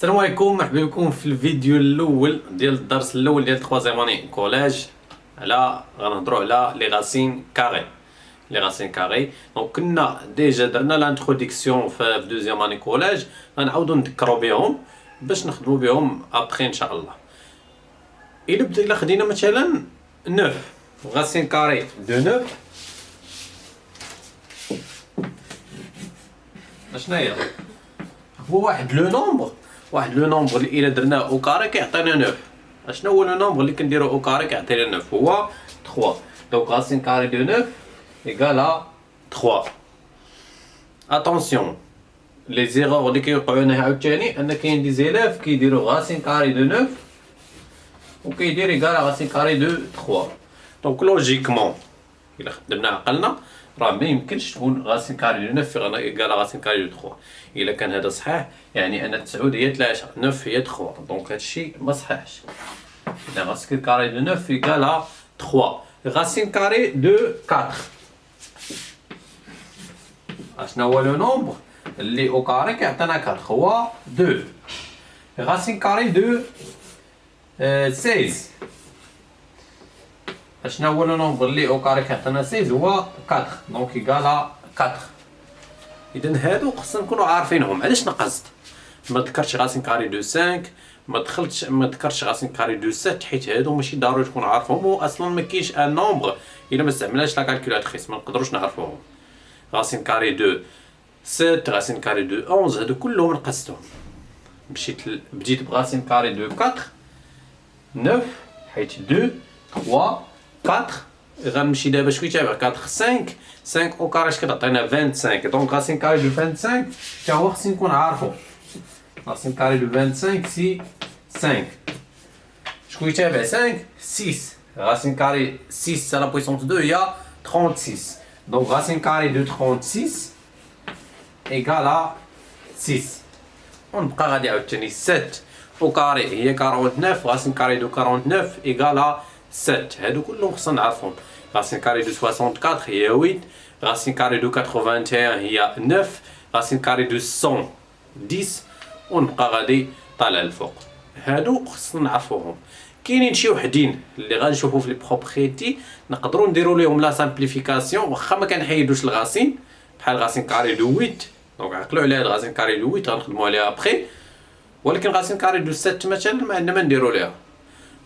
السلام عليكم، مرحبا بكم في الفيديو الاول ديال الدرس الاول ديال 3 اني كولاج. غنهضروا على لي غاسين كاري. لي غاسين كاري دونك كنا ديجا درنا لانتروديكسيون في دوزيام اني كولاج، غنعاودو نذكروا بهم باش نخدموا بهم ابخي ان شاء الله. الا خدينا مثلا 9 غاسين كاري دو 9 اشنا هي هو واحد لو نومبر اللي الا درناه او كاري كيعطينا 9. اشنا هو لو نومبر اللي كنديرو او كاري كيعطينا 9؟ هو 3. دونك راسين كاري دو 9 ايكال 3. اتونسيون لي زيرور اللي كيوقعوا لنا عاوتاني ان كاين دي زيلاف كيديروا راسين كاري دو 9 وكيدير ايكال راسين كاري دو 3. دونك لوجيكمون الا خدمنا عقلنا راه ما يمكنش تكون غاسين كاري دو 9 ايكال غاسين كاري دو 3. الا كان هذا صحيح يعني ان 9 هي 3 9 هي 3، دونك هادشي ما صحيحش. اذا غاسين كاري دو 9 ايكال 3. غاسين كاري دو 4 اشنا هو لو نومبر اللي او كاري كيعطينا 4 هو 2. غاسين كاري دو 16 اشنا هو لو نومبر اللي او كاري كيعطينا 16 هو 4، دونك ايكال 4. اذا هادو خصنا نكونوا عارفينهم. علاش نقصت ما ذكرتش غاسين كاري دو 5، ما ذكرتش غاسين كاري دو 7، حيت هادو ماشي ضروري تكون عارفهم، واصلا ما كاينش ان نومبر الا ما استعملناش لا كالكولاتريس ما نقدروش نعرفوهم. غاسين كاري دو 7 غاسين كاري دو 11 هادو كلهم نقصتهم. بديت بغاسين كاري دو 4 9 حيت 2 3 4 غنمشي دابا شويه تابع 4 5 او كاري اش كتعطينا 25. دونك غاسين كاري دو 25 حتى هو خصني نكون عارفو. غاسين كاري دو 25 سي 5 شكون يتابع 5 6. غاسين كاري 6 على بويسونس 2 هي 36. دونك غاسين كاري دو 36 ايكال 6. ونبقى غادي عاوتاني 7 او كاري هي 49. غاسين كاري دو 49 ايكال 7. هادو كلهم خصنا نعرفهم. غاسين كاري دو 64 هي 8. غاسين كاري دو 81 هي 9. غاسين كاري دو 110 ونبقى غادي طالع الفوق. هادو خصنا نعرفوهم. كاينين شي وحدين اللي غنشوفو في لي بروبريتي نقدروا نديروا ليهم لا سامبليفيكاسيون واخا ما كنحيدوش الغاسين، بحال غاسين كاري دو 8. دونك عقلوا على هاد غاسين كاري دو 8 غنخدموا عليها ابخي، ولكن غاسين كاري دو 7 مثلا ما عندنا ما نديروا ليها.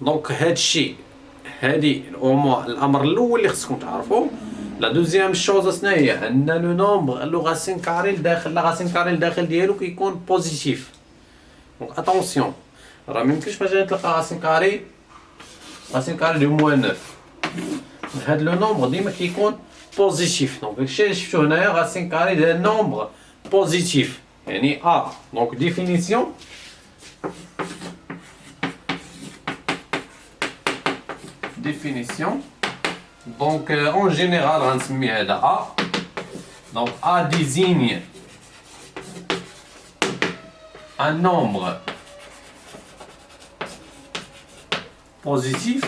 دونك هادشي هادي الامر الاول اللي خصكم تعرفوه. لا دوزيام شوز شنو هي؟ ان لو نومبر لو غاسين كاري الداخل لا غاسين كاري الداخل ديالو كيكون بوزيتيف. دونك اتونسيون راه ميمكنش مثلا تلقى غاسين كاري دو موان 9. هاد لو نومبر ديما كيكون بوزيتيف. دونك داكشي اللي شفتو هنايا غاسين كاري ديال نومبر بوزيتيف يعني ا. دونك ديفينيسيون donc en général غنسمي هذا A. donc A désigne un nombre positif.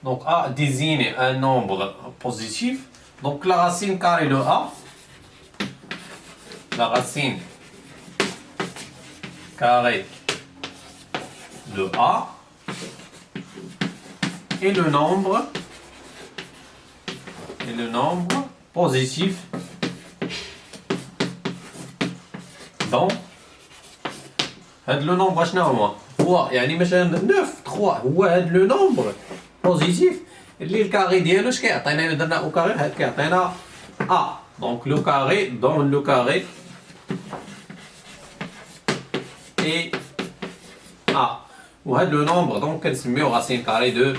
donc A désigne un nombre positif. donc la racine carrée de A, la racine carrée de A et le nombre positif dans هاد لو نومبر. شنو هو يعني مثلا 9 3 هو هاد لو نومبر بوزيتيف اللي الكاري ديالو اش كيعطينا. الا درنا او كاري هاد كيعطينا ا. دونك لو كاري دون لو كاري اي ا. وهاد لو نومبر دونك كنسميوه غاسين كاري دو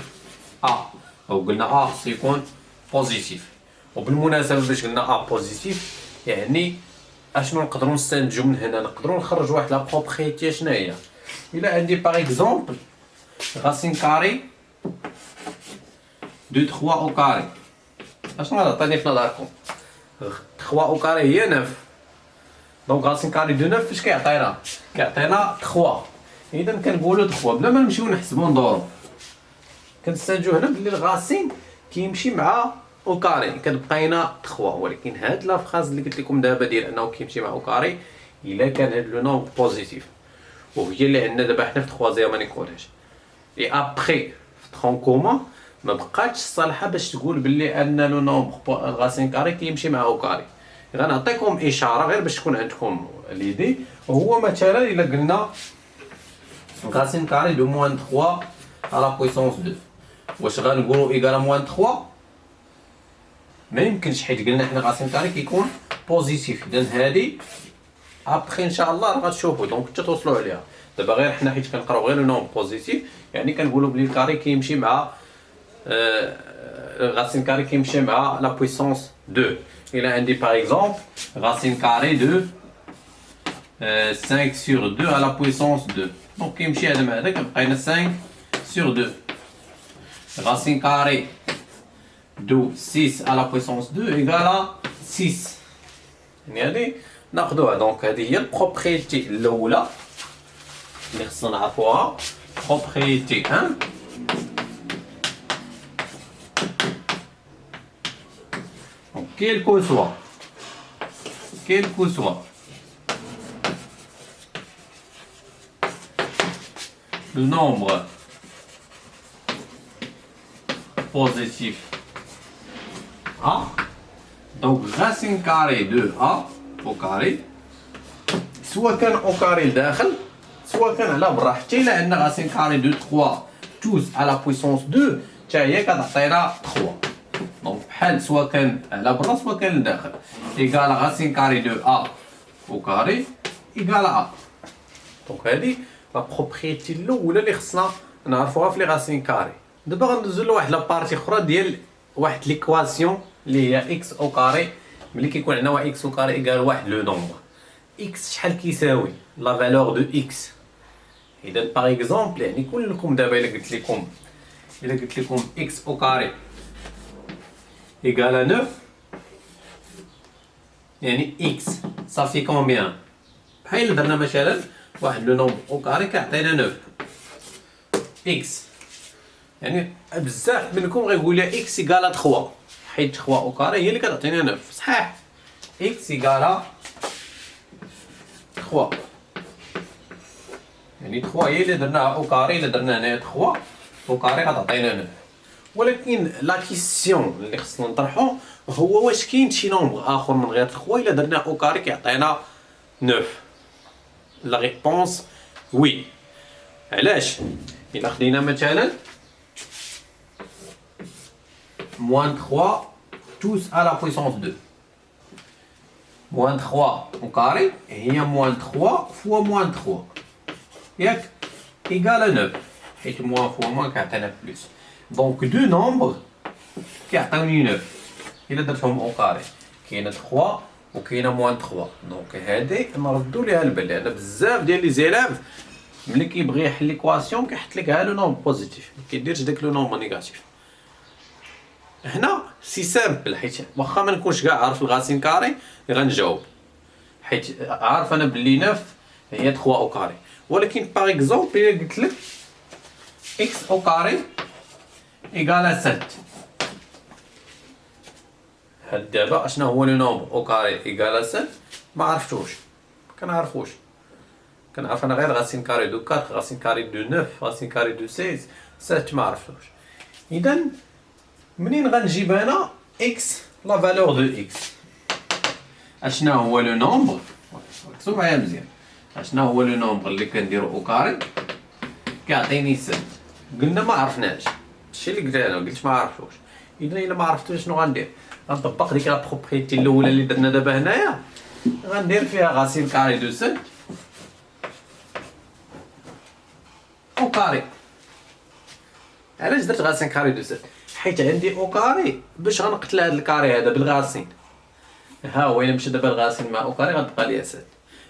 ا. وقلنا ا خصو يكون بوزيتيف. وبالمناسبه باش قلنا ا بوزيتيف يعني اشنو نقدروا نستنتجوا من هنا؟ نقدروا نخرج واحد لا بروبريتي. شنو هي؟ الا عندي باغ اكزومبل غاسين كاري دو 3 او كاري اشنو غتعطيني في نظركم؟ 3 او كاري هي 9. دونك غاسين كاري دو 9 فاش كيعطينا 3. اذا كنقولوا 3 بلا ما نمشيو نحسبوا ندورو. كنستنتجوا هنا بلي الغاسين كيمشي مع او كاري كتبقينا 3. ولكن هاد لا فراز اللي قلت لكم دابا ديال انه كيمشي مع او كاري الا كان هاد لو نومبر بوزيتيف، وهي اللي عندنا دابا حنا في 3 ما نيكولهاش. اي ابخي في ترون كوما ما بقاتش صالحه باش تقول باللي ان لو نومبر غاسين كاري كيمشي مع او كاري. غنعطيكم اشاره غير باش تكون عندكم ليدي. وهو مثلا الا قلنا غاسين كاري دو موان 3 على بويسونس 2، واش غنقولوا ايكالا موان 3؟ ما يمكنش، حيت قلنا حنا غاسين كاري كيكون بوزيتيف. اذا هادي ابخي ان شاء الله راه غتشوفوا دونك حتى توصلوا عليها. دابا غير حنا حيت كنقراو غير لو نومبر بوزيتيف، يعني كنقولوا بلي الكاري كيمشي مع غاسين كاري كيمشي مع لا بويسونس 2. الا عندي باغ اكزومبل غاسين كاري دو 5 sur 2 à la puissance 2، دونك كيمشي هذا مع هذا كيبقى لنا 5 sur 2. racine carrée de 6 à la puissance 2 égale à 6. يعني هذه ناخذوها. دونك هذه هي البروبريتي الاولى اللي خصنا نعرفوها. بروبريتي 1 دونك quel que soit le nombre positif A, donc racine carrée de A au carré سواء كان au carré لداخل سواء كان على برا. حتى إلا عندنا racine carrée de 3 tous à la puissance 2 حتى هي كتعطينا 3. دونك بحال سواء كان على برا سواء كان لداخل إيكال racine carrée de A au carré إيكال A. دونك هادي لا بروبريتي الاولى اللي خصنا نعرفوها في لي غاسين كاري. دابا غندوزو لواحد لابارتي اخرى ديال واحد ليكواسيون اللي هي اكس او كاري. ملي كيكون عندنا اكس او كاري ايكال واحد لو نومبر اكس شحال كيساوي لا فالور دو اكس. اذا باغ اكزومبل يعني كلكم دابا الا قلت لكم اكس او كاري ايكال 9 يعني اكس صافي كومبيان. بحال درنا مثلا واحد لو نومبر او كاري كيعطينا 9 اكس، يعني بزاف منكم غيقول لي اكس ايكالا 3 حيت 3 او كاري هي اللي كتعطينا 9. صحيح اكس ايكالا 3 يعني 3 هي اللي درناها او كاري. الا درنا هنايا 3 او كاري غتعطينا 9. ولكن لا كيسيون اللي خصنا نطرحو هو واش كاين شي نومبر اخر من غير 3 الا درناه او كاري كيعطينا 9؟ لا ريبونس وي. علاش؟ الا خدينا مثلا moins 3 tous à la puissance 2. moins 3 au carré هي moins 3 fois moins 3 ياك égale 9 حيت moins fois moins كيعطينا بلس. دونك دو نومبر كيعطيوني 9 الا درتهم او كاري. كاينه 3 وكاينه موان 3. دونك هادي نردو ليها البال لان بزاف ديال لي زيلاف ملي كيبغي يحل ليكواسيون كيحط لك ها لو نومبر بوزيتيف ما كيديرش داك لو نومبر نيجاتيف. هنا سي سامبل حيت واخا ما نكونش كاع عارف الغاسين كاري غنجاوب حيت عارف انا بلي 9 هي 3 او كاري. ولكن باغ اكزومبل الا قلت لك اكس او كاري ايكالا 7، هاد دابا اشنا هو لو نومبر او كاري ايكالا 7 ما عرفتوش كنعرفوش. كنعرف انا غير غاسين كاري دو 4 غاسين كاري دو 9 غاسين كاري دو 16 7 ما عرفتوش. اذا منين غنجيب انا اكس لا فالور دو اكس؟ اشنا هو لو نومبر ركزوا معايا مزيان. اشنا هو لو نومبر اللي كنديرو او كاري كيعطيني 7؟ قلنا ما عرفناش الشيء اللي قلت انا قلت ما عرفتوش. اذا الا ما عرفتوش شنو غندير؟ غنطبق ديك لا بروبريتي الاولى اللي درنا دابا هنايا غندير فيها غاسين كاري دو 7 او كاري. علاش درت غاسين كاري دو 7؟ حيت عندي او كاري باش غنقتل هاد الكاري هذا بالغاسين. ها هو الا مشى دابا الغاسين مع او كاري غتبقى ليا 7.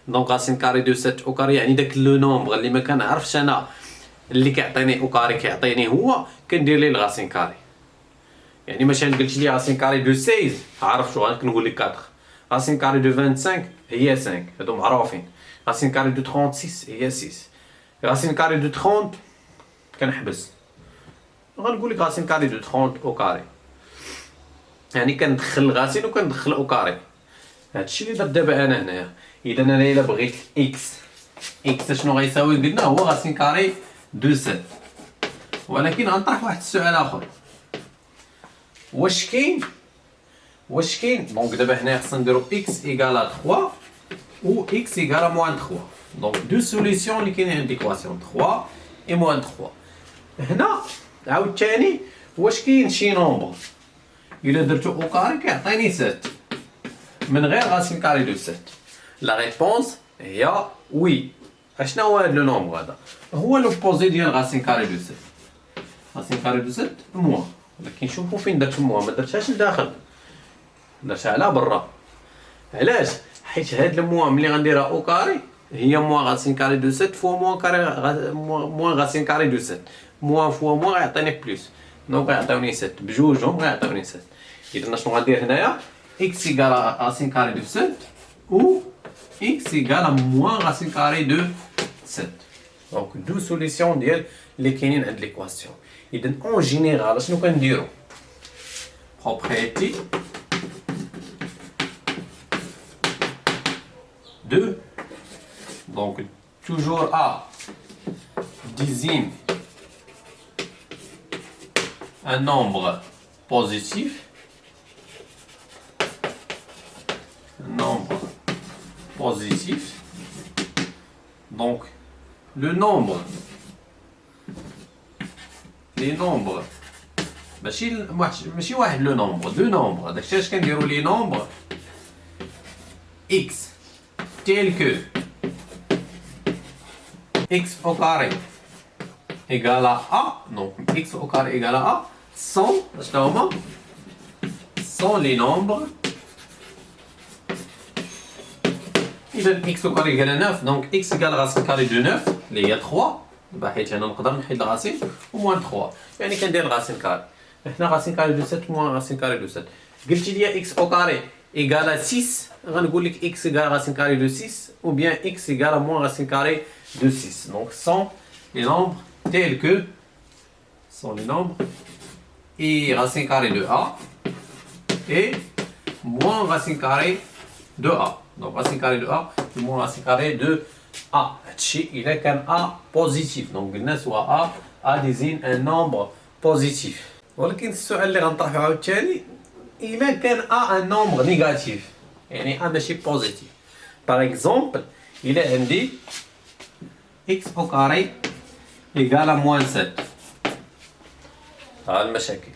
دونك غاسين كاري دو 7 او كاري يعني داك لو نومبر اللي ما كنعرفش انا اللي كيعطيني او كاري كيعطيني هو كندير ليه الغاسين كاري. يعني مثلا قلت لي غاسين كاري دو 16 عرفتو غنقول لك 4. غاسين كاري دو 25 هي 5 هادو معروفين. غاسين كاري دو 36 هي 6. غاسين كاري دو 30 كنحبس غنقول لك غاسين كاري دو 30 او كاري. يعني كندخل الغاسين وكندخل اوكاري. هادشي اللي درت دابا انا هنايا. اذا انا الا بغيت اكس شنو غيساوي؟ قلنا هو غاسين كاري دو 7. ولكن غنطرح واحد السؤال اخر، واش كاين دونك دابا هنايا خصنا نديرو اكس ايكال 3 و اكس ايكال موان 3. دونك دو سوليسيون اللي كاينين عند ليكواسيون 3 اي موان 3. هنا عاوتاني واش كاين شي نومبر الا درتو او كاري كيعطيني 7 من غير غاسين كاري دو 7؟ لا ريبونس هي وي. اشنا هو هاد لو نومبر هذا؟ هو لوبوزي ديال غاسين كاري دو 7. غاسين كاري دو 7 موان، ولكن شوفوا فين درت موان، ما درتهاش لداخل، درتها على برا. علاش؟ حيت هاد الموان ملي غنديرها او كاري هي موان غاسين كاري دو 7 فوا موان كاري موان غاسين كاري دو 7. موان فوا موان غيعطيني بلوس، دونك غيعطيوني 7 بجوجهم غيعطيوني 7. اذا شنو غندير هنايا؟ اكس ايكال غاسين كاري دو 7 و اكس ايكال موان غاسين كاري دو 7. دونك دو سوليسيون ديال اللي كاينين عند ليكواسيون. اذا اون جينيرال شنو كنديرو؟ propriété de, donc toujours A désigne un nombre positif, donc les nombres ماشي واحد لو نومبر، دو نومبر. داكشي علاش كنديرو لي نومبر x tel que x au carré égale à a. Donc x au carré égale à a sont les nombres. إذا x au carré égale à 9. Donc x égale racine carré de 9 اللي هي 3. دابا حيت هنا نقدر نحيد الغاسين وموان 3، يعني كندير غاسين كاري. هنا غاسين كاري دو 7 موان غاسين كاري دو 7. قلتي لي x au carré égale à 6، غنقول لك x égale racine carré de 6 ou bien x égale à moins racine carré de 6. Donc sont les nombres tels que et racine carré de a et moins racine carré de a. Donc racine carré de a et moins racine carré de a. هادشي إلا كان a positif. Donc قلنا سوا a désigne un nombre positif. ولكن السؤال اللي غنطرحو عاوتاني إلا كان a un nombre négatif، يعني a ماشي بوزيتيف. باغ اكزومبل إلا عندي x au carré égale à moins 7. ها المشاكل.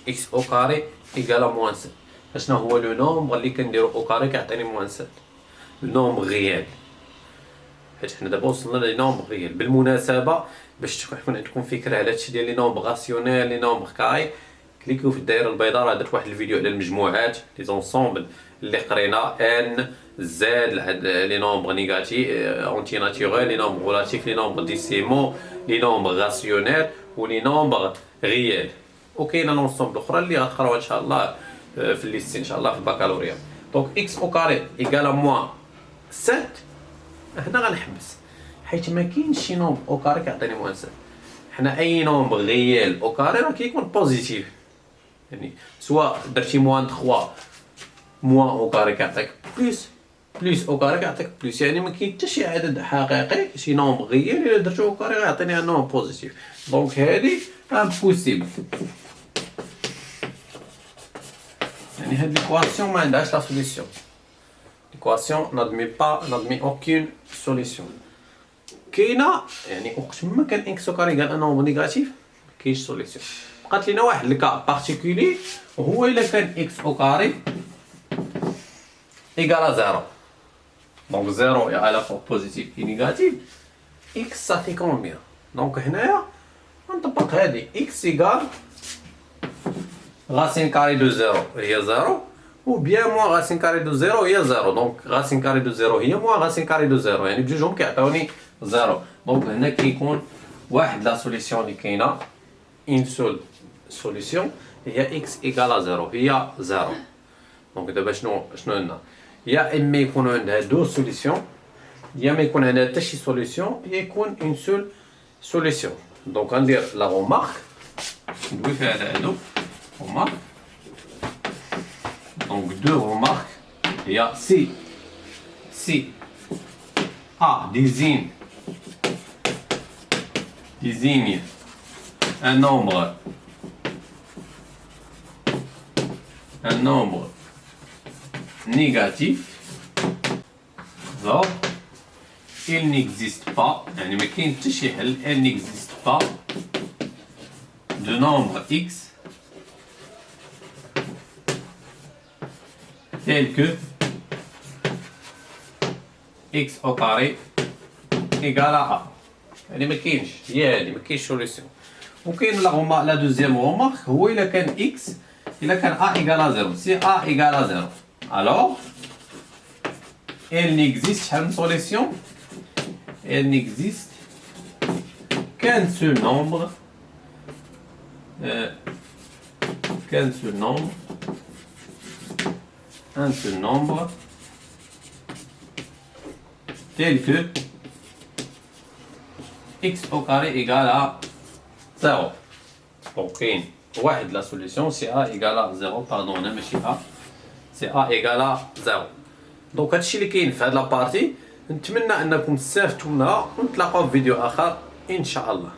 x au carré égale à moins 7. اشنا هو لو نومبر اللي كنديرو او كاري كيعطيني موان 7؟ لو نومبر غيال. حيت حنا دابا وصلنا لي نومبر غيال. بالمناسبة باش تكون عندكم فكرة على هادشي ديال لي نومبر غاسيونيل لي نومبر كاري، كليكيو في الدائرة البيضاء. راه درت واحد الفيديو على المجموعات لي زونسومبل اللي قرينا ان زاد لي نومبر نيجاتيف اونتي ناتوريل، لي نومبر ريلاتيف، لي نومبر ديسيمو، لي نومبر غاسيونيل ولي نومبر غيال. وكاينه لونسومبل اخرى اللي غتقراوها ان شاء الله في الليست ان شاء الله في البكالوريا. دونك اكس او كاري ايكال موان 7. هنا غنحبس حيت ما كاينش شي نومبر او كاري كيعطيني موان 7. حنا اي نومبر غيال او كاري راه كيكون بوزيتيف، يعني سواء درتي موان 3 موان او كاري كيعطيك بلس، بلس او كاري كيعطيك بلس. يعني ما كاين حتى شي عدد حقيقي شي نومبر غيال الا درتو او كاري غيعطيني ان نومبر بوزيتيف. دونك هادي امبوسيبل، يعني هاد ليكواسيون ما عندهاش لا سوليسيون. ليكواسيون n'admet aucune solution. كاينه يعني وقت ما كان اكس او كاري قال نومبر نيجاتيف كاينش سوليسيون. بقات لينا واحد الكا بارتيكولي هو الا كان اكس او كاري ايكال 0. دونك 0 يا على فوا بوزيتيف اي نيجاتيف اكس صافي كومبيان. دونك هنايا نطبق هادي اكس ايكال racine carré de 0 هي 0 ou bien moins racine carré de 0 هي 0. دونك racine carré de 0 هي moins racine carré de 0، يعني بجوجهم كيعطيوني 0. دونك هنا كيكون واحد لا سوليسيون اللي كاينه اون سول سوليسيون هي x ايكال 0 هي 0. دونك دابا شنو عندنا؟ يا اما يكونوا عندها دو سوليسيون يا ما يكون عندها حتى شي سوليسيون يا يكون اون سول سوليسيون. دونك غندير لا رومارك ندوي فيها على هادو رومارك. Donc deux remarques. Il y a si A désigne un nombre négatif, alors il n'existe pas, يعني ما كاين حتى شي حل, il n'existe pas de nombre x tel que x au carré égale à a. يعني ما كاينش, هي هادي ما كاينش سوليسيون. وكاين لا دوزيام رومارك, هو إلا كان x إلا كان a égale à 0, si a égale à 0, alors il n'existe شحال من solution, il n'existe qu'un seul nombre tel que x au carré égale à 0. Donc كاين واحد la solution, c'est a égale à 0, pardon انا ماشي a, c'est a égale à 0. دونك هادشي اللي كاين في هاد لابارتي. نتمنى انكم تستافدوا منها ونتلاقاو في فيديو اخر ان شاء الله.